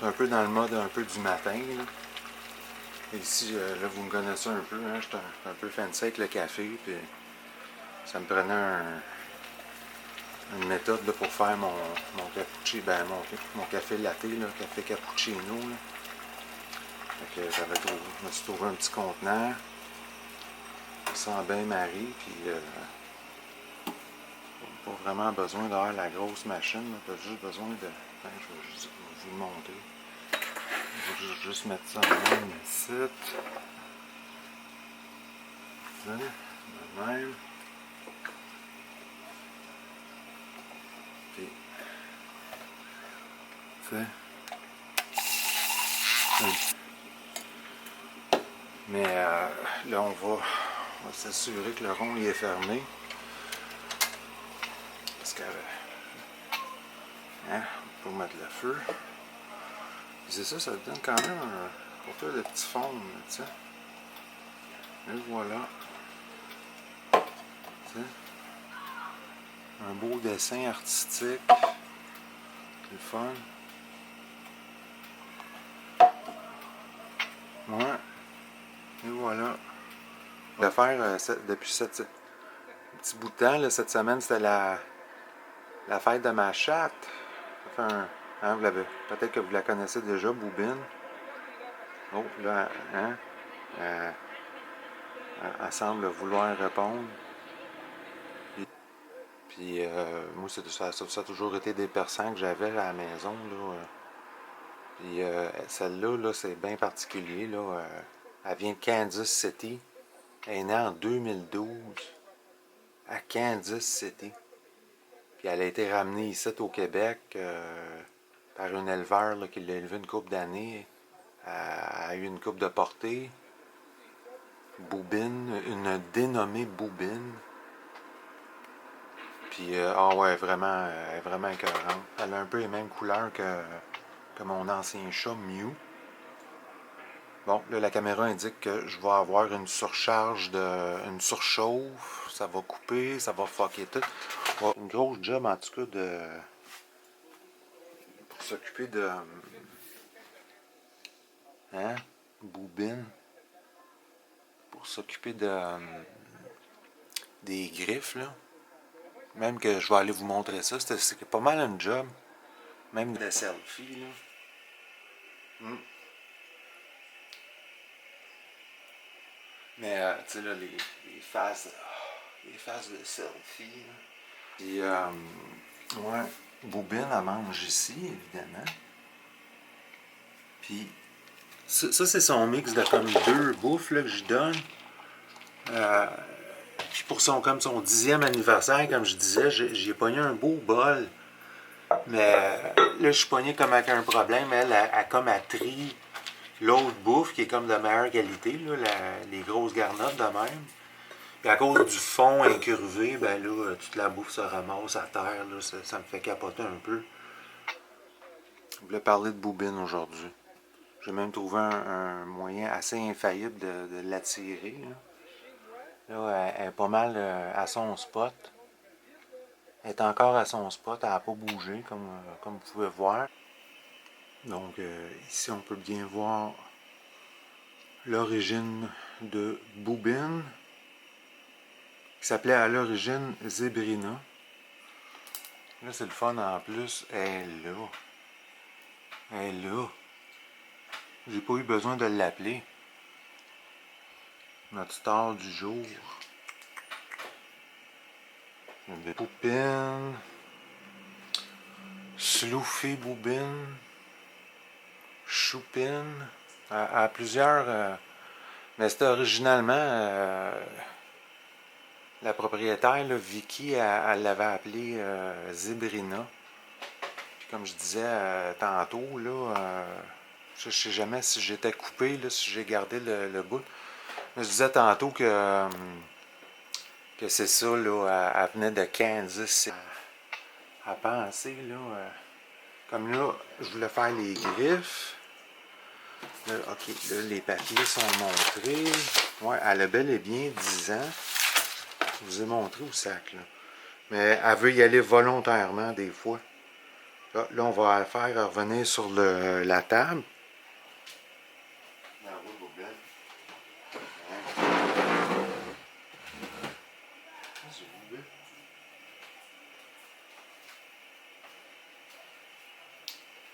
un peu dans le mode un peu du matin. Là. Et ici, là, vous me connaissez un peu. Hein, j'étais un peu fancy avec le café. Puis ça me prenait une méthode là, pour faire mon cappuccino, ben, mon café latte, là, café cappuccino. Là. Fait que je me suis trouvé un petit contenant. Ça sent bien Marie. Puis pas vraiment besoin d'avoir la grosse machine. Tu as juste besoin de. Ben, je vais juste vous le montrer. Je vais juste mettre ça en même ici. De même. Puis, tu sais. Mais là, on va s'assurer que le rond il est fermé. Parce que. Hein, pour mettre le feu. C'est ça, ça donne quand même pour faire de petits fonds, tu sais. Et voilà. Tu sais. Un beau dessin artistique. C'est le fun. Ouais. Et voilà. De faire depuis ce petit bout de temps, là, cette semaine, c'était la fête de ma chatte. Ça fait hein, peut-être que vous la connaissez déjà, Boubine. Oh, là, hein? Elle semble vouloir répondre. Puis moi, ça a toujours été des persans que j'avais à la maison. Là, puis celle-là, là, c'est bien particulier. Là, elle vient de Kansas City. Elle est née en 2012 à Kansas City. Puis elle a été ramenée ici au Québec par un éleveur là, qui l'a élevée une couple d'années. Elle a eu une couple de portée. Boubine, une dénommée Boubine. Puis, ouais, vraiment, elle est vraiment écœurante. Elle a un peu les mêmes couleurs que mon ancien chat Mew. Bon, là, la caméra indique que je vais avoir une surcharge, une surchauffe. Ça va couper, ça va fucker tout. Ouais, une grosse job, en tout cas, pour s'occuper de... Hein? Boubine. Pour s'occuper des griffes, là. Même que je vais aller vous montrer ça. C'est pas mal un job. Même des selfies, là. Mais, tu sais, là, les faces de selfie, là. Puis, ouais, Boubine, elle mange ici, évidemment. Puis, ça c'est son mix de comme deux bouffes là, que je donne. Puis pour comme son 10e anniversaire, comme je disais, j'ai pogné un beau bol. Mais là, je suis pogné comme avec un problème. Elle comme elle trie l'autre bouffe qui est comme de meilleure qualité, là, les grosses garnottes de même. Puis à cause du fond incurvé, ben là, toute la bouffe se ramasse à terre. Là, ça me fait capoter un peu. Je voulais parler de Boubine aujourd'hui. J'ai même trouvé un moyen assez infaillible de l'attirer. Là, elle est pas mal à son spot. Elle est encore à son spot, elle n'a pas bougé, comme vous pouvez voir. Donc, ici, on peut bien voir l'origine de Boubine, qui s'appelait à l'origine Zébrina. Là, c'est le fun en plus. Elle est là. Elle est là. J'ai pas eu besoin de l'appeler. Notre star du jour. Des poupines. Sloufée Boubine. Choupine. À plusieurs. Mais c'était originalement. La propriétaire, là, Vicky, elle l'avait appelée Zébrina. Puis comme je disais tantôt, là, je ne sais jamais si j'étais coupé, là, si j'ai gardé le bout. Je disais tantôt que c'est ça, là, elle venait de Kansas. À penser, là, comme là, je voulais faire les griffes. Là, ok, là, les papiers sont montrés. Ouais, elle a bel et bien 10 ans. Je vous ai montré au sac, là. Mais elle veut y aller volontairement, des fois. Là, on va faire revenir sur la table.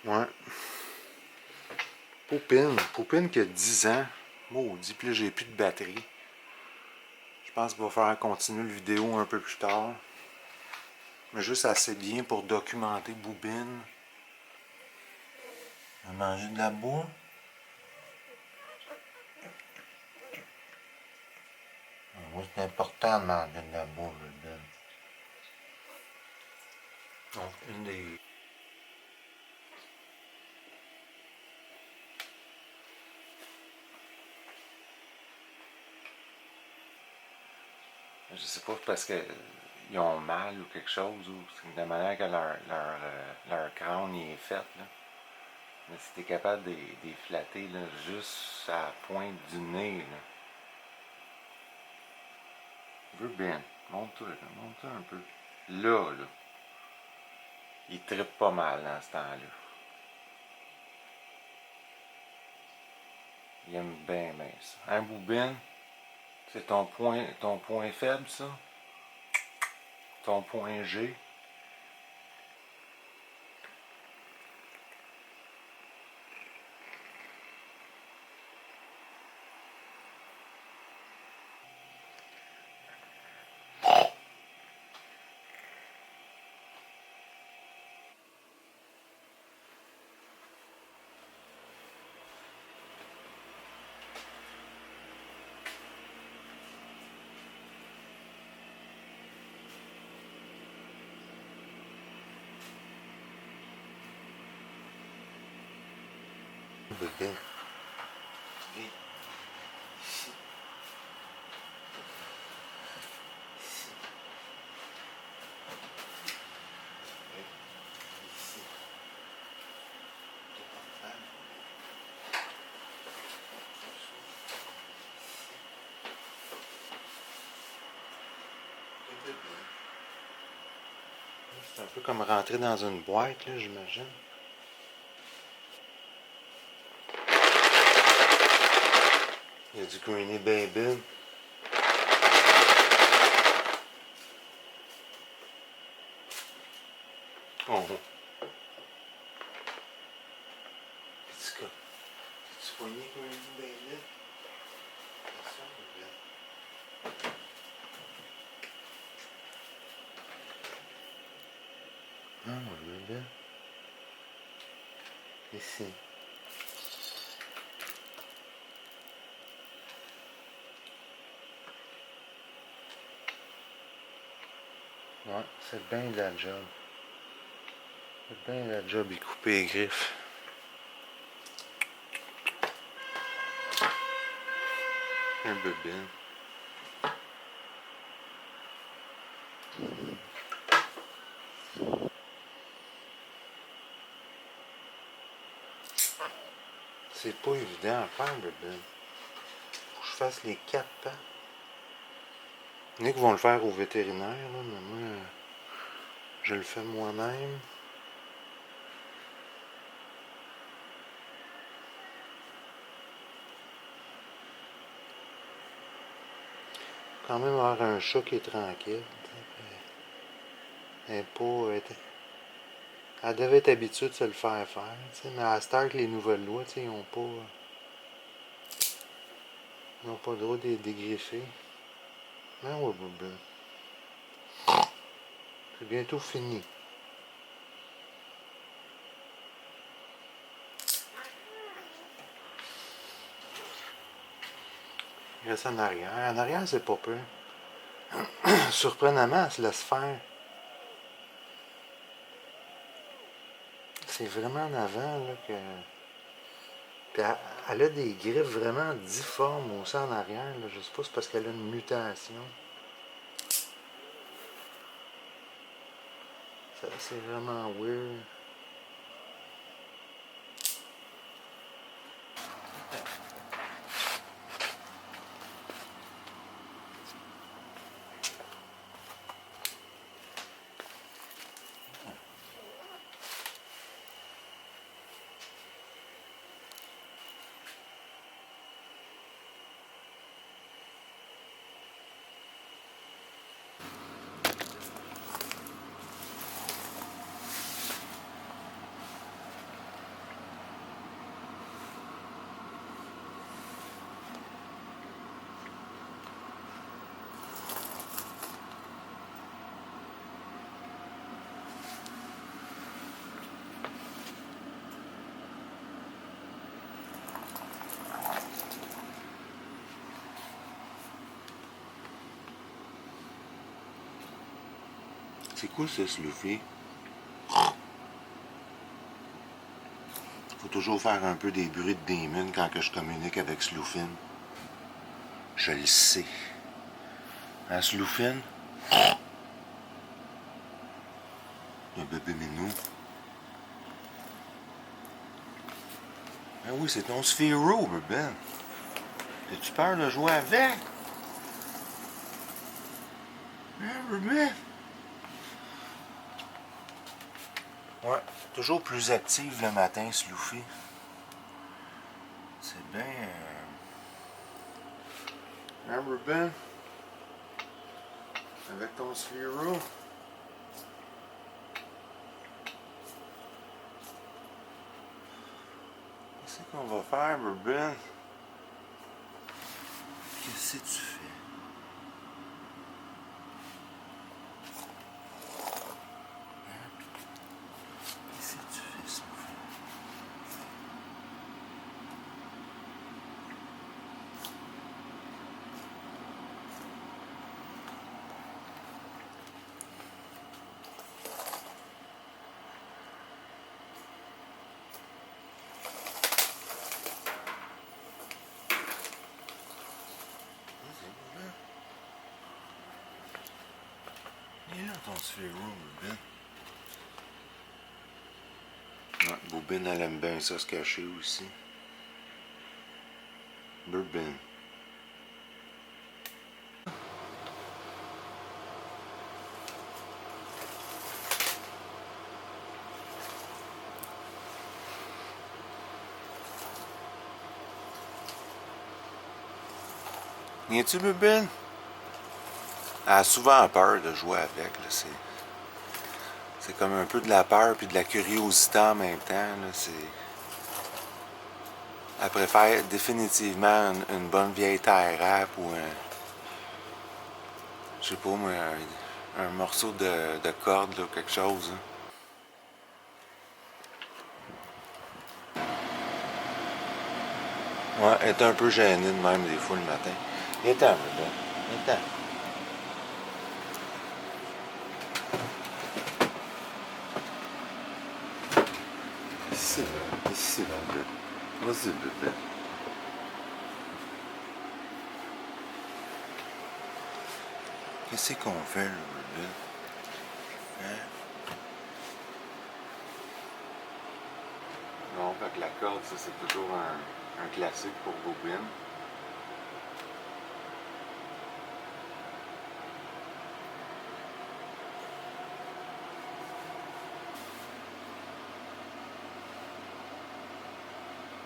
Ouais. Poupine qui a 10 ans. Maudit, puis là, j'ai plus de batterie. Je pense qu'il va falloir continuer la vidéo un peu plus tard. Mais juste assez bien pour documenter Boubine. Elle a mangé de la boue. Moi, c'est important de manger de la boue, Boubine. Donc, une des... Je sais pas parce qu'ils ont mal ou quelque chose, ou c'est de la manière que leur crâne est fait. Là. Mais si t'es capable de les flatter là, juste à la pointe du nez, là. Veux bien. Monte-toi un peu. Là. Il trippe pas mal dans ce temps-là. Il aime bien ça. Hein, Boubine? C'est ton point faible, ça? Ton point G? Boubine. Viens. Ici. Ici. Ici. C'est un peu comme rentrer dans une boîte, là, j'imagine. Il y a du Greenie Baby. Oh. Petit gars. T'es-tu poigné Greenie Baby? Attention, bébé. Ah, mon bébé. Ici. Ouais, c'est bien de la job. C'est bien la job, il coupe les griffes. Un bébé. C'est pas évident à faire, bébé. Faut que je fasse les 4 pattes. Il y en a qui vont le faire au vétérinaire, là, mais moi, je le fais moi-même. Quand même avoir un chat qui est tranquille. Elle est pas. Elle devait être habituée de se le faire faire. Mais à cette heure que les nouvelles lois, ils n'ont pas. Ils n'ont pas le droit de dégriffer. Mais ouais, bébé. C'est bientôt fini. Il reste en arrière. En arrière, c'est pas peu. Surprenamment, elle se laisse faire. C'est vraiment en avant là, que. Puis elle a des griffes vraiment difformes aussi en arrière. Là. Je sais pas si c'est parce qu'elle a une mutation. C'est vraiment weird. C'est quoi ça, Sloofy? Faut toujours faire un peu des bruits de Damon quand que je communique avec Sloofin. Je le sais. Hein, Sloofin? Un bébé minou. Ah oui, c'est ton Sphero, Ben. As-tu peur de jouer avec? Hein, Ben? Ouais, toujours plus active le matin, Sloofy. C'est bien... Hein, Ben? Avec ton Sphero. Qu'est-ce qu'on va faire, Ben? Qu'est-ce que tu fais? Qu'est-ce que tu fais, Sloofy? Il est là ton Sphero, Bourbine. Ouais, Bourbine, elle aime bien ça se cacher aussi. Bourbine. Viens-tu, Bourbine? Elle a souvent peur de jouer avec. C'est comme un peu de la peur puis de la curiosité en même temps. Là, elle préfère définitivement une bonne vieille tie rap ou un... Je sais pas moi, un morceau de corde ou quelque chose. Hein. Ouais, elle est un peu gênée de même des fois le matin. Viens-t'en, Bourbine. Viens-t'en. Ici, là. Ici, là, Bourbine. Vas-y, Bourbine. Qu'est-ce qu'on fait, là, Bourbine? Hein? Non, fait que la corde, ça, c'est toujours un classique pour Bourbine.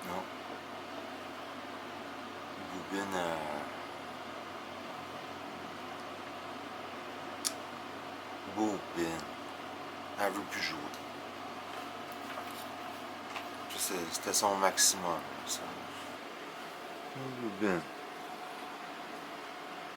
Non. Bourbine, Bourbine. Elle veut plus jouer. C'était son maximum, ça. Bourbine.